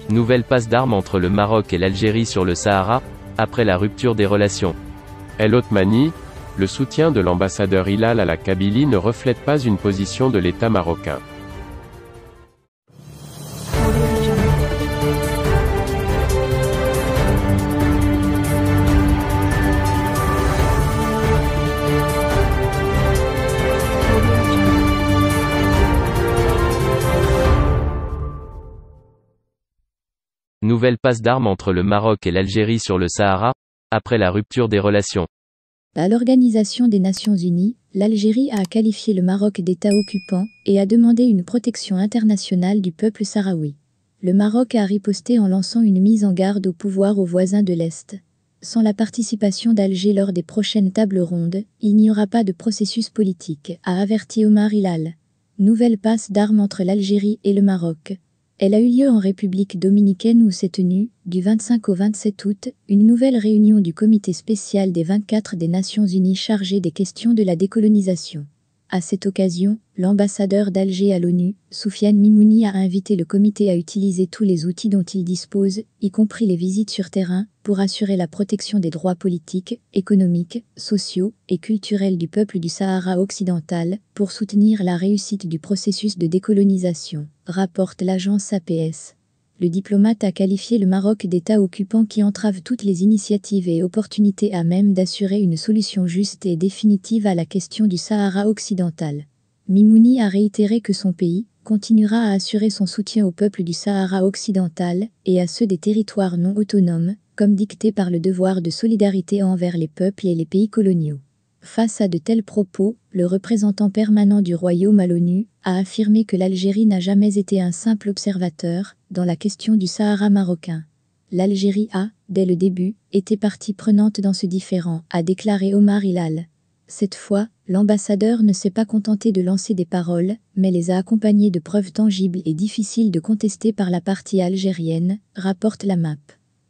Nouvelle passe d'armes entre le Maroc et l'Algérie sur le Sahara, après la rupture des relations. El Othmani, le soutien de l'ambassadeur Hilal à la Kabylie ne reflète pas une position de l'État marocain. Nouvelle passe d'armes entre le Maroc et l'Algérie sur le Sahara, après la rupture des relations. À l'Organisation des Nations Unies, l'Algérie a qualifié le Maroc d'État occupant et a demandé une protection internationale du peuple sahraoui. Le Maroc a riposté en lançant une mise en garde au pouvoir aux voisins de l'Est. Sans la participation d'Alger lors des prochaines tables rondes, il n'y aura pas de processus politique, a averti Omar Hilal. Nouvelle passe d'armes entre l'Algérie et le Maroc. Elle a eu lieu en République dominicaine où s'est tenue, du 25 au 27 août, une nouvelle réunion du comité spécial des 24 des Nations Unies chargé des questions de la décolonisation. À cette occasion, l'ambassadeur d'Alger à l'ONU, Soufiane Mimouni, a invité le comité à utiliser tous les outils dont il dispose, y compris les visites sur terrain, pour assurer la protection des droits politiques, économiques, sociaux et culturels du peuple du Sahara occidental, pour soutenir la réussite du processus de décolonisation, rapporte l'agence APS. Le diplomate a qualifié le Maroc d'État occupant qui entrave toutes les initiatives et opportunités à même d'assurer une solution juste et définitive à la question du Sahara occidental. Mimouni a réitéré que son pays continuera à assurer son soutien au peuple du Sahara occidental et à ceux des territoires non autonomes, comme dicté par le devoir de solidarité envers les peuples et les pays coloniaux. Face à de tels propos, le représentant permanent du Royaume à l'ONU a affirmé que l'Algérie n'a jamais été un simple observateur dans la question du Sahara marocain. L'Algérie a, dès le début, été partie prenante dans ce différend, a déclaré Omar Hilal. Cette fois, l'ambassadeur ne s'est pas contenté de lancer des paroles, mais les a accompagnées de preuves tangibles et difficiles de contester par la partie algérienne, rapporte la MAP.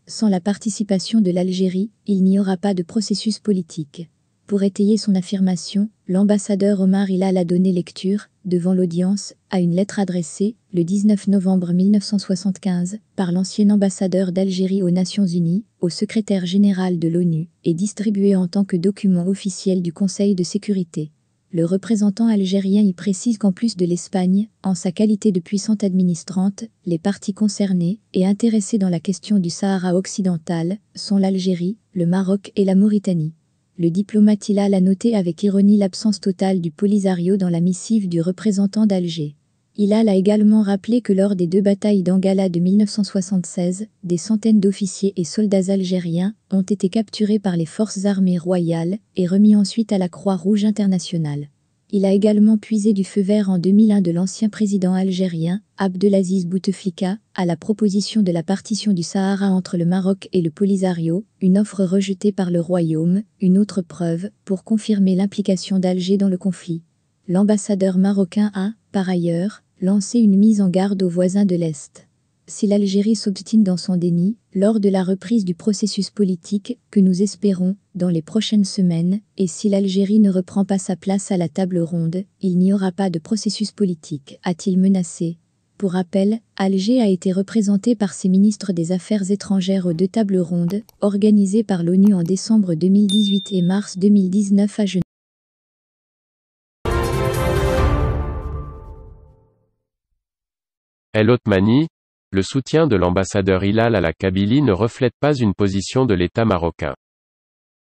Sans la participation de l'Algérie, il n'y aura pas de processus politique. Pour étayer son affirmation, l'ambassadeur Omar Hilal a donné lecture, devant l'audience, à une lettre adressée, le 19 novembre 1975, par l'ancien ambassadeur d'Algérie aux Nations Unies, au secrétaire général de l'ONU, et distribuée en tant que document officiel du Conseil de sécurité. Le représentant algérien y précise qu'en plus de l'Espagne, en sa qualité de puissante administrante, les parties concernées et intéressées dans la question du Sahara occidental sont l'Algérie, le Maroc et la Mauritanie. Le diplomate Hilal a noté avec ironie l'absence totale du Polisario dans la missive du représentant d'Alger. Hilal a également rappelé que lors des 2 batailles d'Angala de 1976, des centaines d'officiers et soldats algériens ont été capturés par les forces armées royales et remis ensuite à la Croix-Rouge internationale. Il a également puisé du feu vert en 2001 de l'ancien président algérien, Abdelaziz Bouteflika, à la proposition de la partition du Sahara entre le Maroc et le Polisario, une offre rejetée par le Royaume, une autre preuve pour confirmer l'implication d'Alger dans le conflit. L'ambassadeur marocain a, par ailleurs, lancé une mise en garde aux voisins de l'Est. Si l'Algérie s'obstine dans son déni, lors de la reprise du processus politique, que nous espérons, dans les prochaines semaines, et si l'Algérie ne reprend pas sa place à la table ronde, il n'y aura pas de processus politique, a-t-il menacé. Pour rappel, Alger a été représenté par ses ministres des Affaires étrangères aux 2 tables rondes, organisées par l'ONU en décembre 2018 et mars 2019 à Genève. El Othmani, le soutien de l'ambassadeur Hilal à la Kabylie ne reflète pas une position de l'État marocain.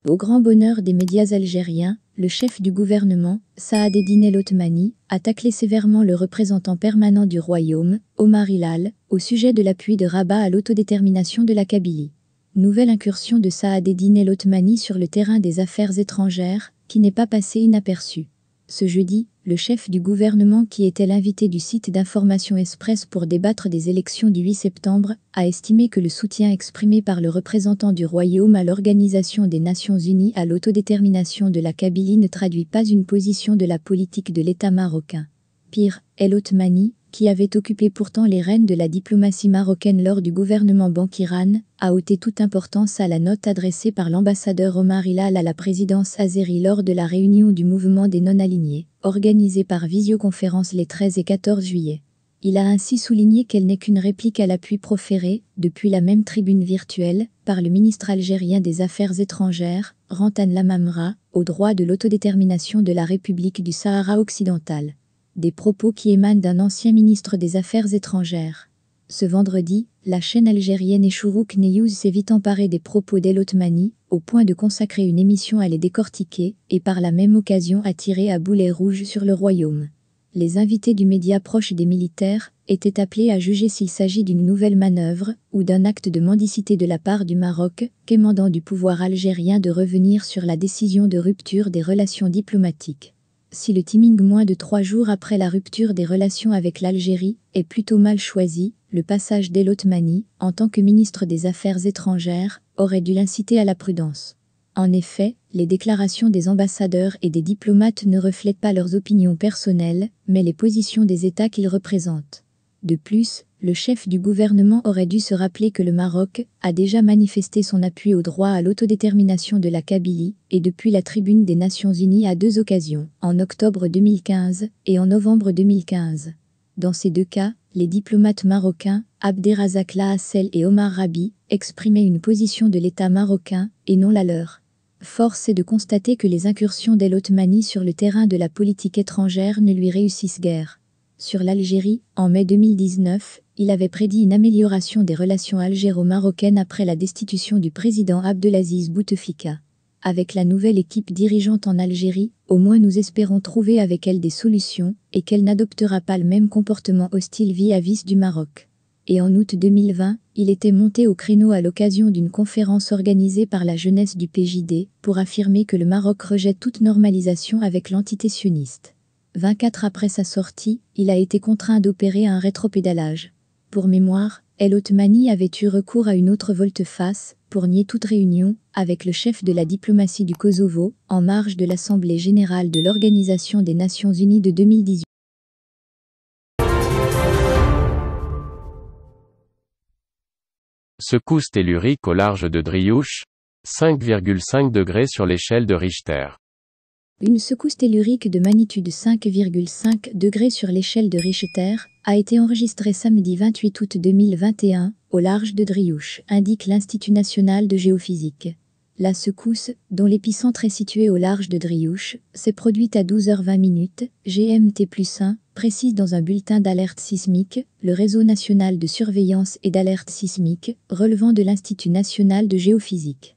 Au grand bonheur des médias algériens, le chef du gouvernement, Saadedine El Othmani, a taclé sévèrement le représentant permanent du Royaume, Omar Hilal, au sujet de l'appui de Rabat à l'autodétermination de la Kabylie. Nouvelle incursion de Saadedine El Othmani sur le terrain des affaires étrangères, qui n'est pas passée inaperçue. Ce jeudi, le chef du gouvernement qui était l'invité du site d'information Express pour débattre des élections du 8 septembre, a estimé que le soutien exprimé par le représentant du Royaume à l'Organisation des Nations Unies à l'autodétermination de la Kabylie ne traduit pas une position de la politique de l'État marocain. Pire, El Othmani, qui avait occupé pourtant les rênes de la diplomatie marocaine lors du gouvernement Bankiran, a ôté toute importance à la note adressée par l'ambassadeur Omar Hilal à la présidence azérie lors de la réunion du mouvement des non-alignés, organisée par visioconférence les 13 et 14 juillet. Il a ainsi souligné qu'elle n'est qu'une réplique à l'appui proféré, depuis la même tribune virtuelle, par le ministre algérien des Affaires étrangères, Rantan Lamamra, au droit de l'autodétermination de la République du Sahara occidental. Des propos qui émanent d'un ancien ministre des Affaires étrangères. Ce vendredi, la chaîne algérienne Chourouk News s'est vite emparée des propos d'El Othmani, au point de consacrer une émission à les décortiquer, et par la même occasion à tirer à boulet rouge sur le royaume. Les invités du média proche des militaires étaient appelés à juger s'il s'agit d'une nouvelle manœuvre ou d'un acte de mendicité de la part du Maroc, quémandant du pouvoir algérien de revenir sur la décision de rupture des relations diplomatiques. Si le timing moins de 3 jours après la rupture des relations avec l'Algérie est plutôt mal choisi, le passage d'El Othmani, en tant que ministre des Affaires étrangères, aurait dû l'inciter à la prudence. En effet, les déclarations des ambassadeurs et des diplomates ne reflètent pas leurs opinions personnelles, mais les positions des États qu'ils représentent. De plus, le chef du gouvernement aurait dû se rappeler que le Maroc a déjà manifesté son appui au droit à l'autodétermination de la Kabylie, et depuis la tribune des Nations Unies à 2 occasions, en octobre 2015 et en novembre 2015. Dans ces 2 cas, les diplomates marocains, Abderrazak Lahassel et Omar Rabi, exprimaient une position de l'État marocain, et non la leur. Force est de constater que les incursions d'El Othmani sur le terrain de la politique étrangère ne lui réussissent guère. Sur l'Algérie, en mai 2019, il avait prédit une amélioration des relations algéro-marocaines après la destitution du président Abdelaziz Bouteflika. Avec la nouvelle équipe dirigeante en Algérie, au moins nous espérons trouver avec elle des solutions, et qu'elle n'adoptera pas le même comportement hostile vis-à-vis du Maroc. Et en août 2020, il était monté au créneau à l'occasion d'une conférence organisée par la jeunesse du PJD, pour affirmer que le Maroc rejette toute normalisation avec l'entité sioniste. 24 après sa sortie, il a été contraint d'opérer un rétropédalage. Pour mémoire, El Othmani avait eu recours à une autre volte-face, pour nier toute réunion, avec le chef de la diplomatie du Kosovo, en marge de l'Assemblée générale de l'Organisation des Nations Unies de 2018. Secousse tellurique au large de Driouche, 5,5 degrés sur l'échelle de Richter. Une secousse tellurique de magnitude 5,5 degrés sur l'échelle de Richter a été enregistrée samedi 28 août 2021 au large de Driouche, indique l'Institut national de géophysique. La secousse, dont l'épicentre est situé au large de Driouche, s'est produite à 12h20 GMT+1, précise dans un bulletin d'alerte sismique, le réseau national de surveillance et d'alerte sismique, relevant de l'Institut national de géophysique.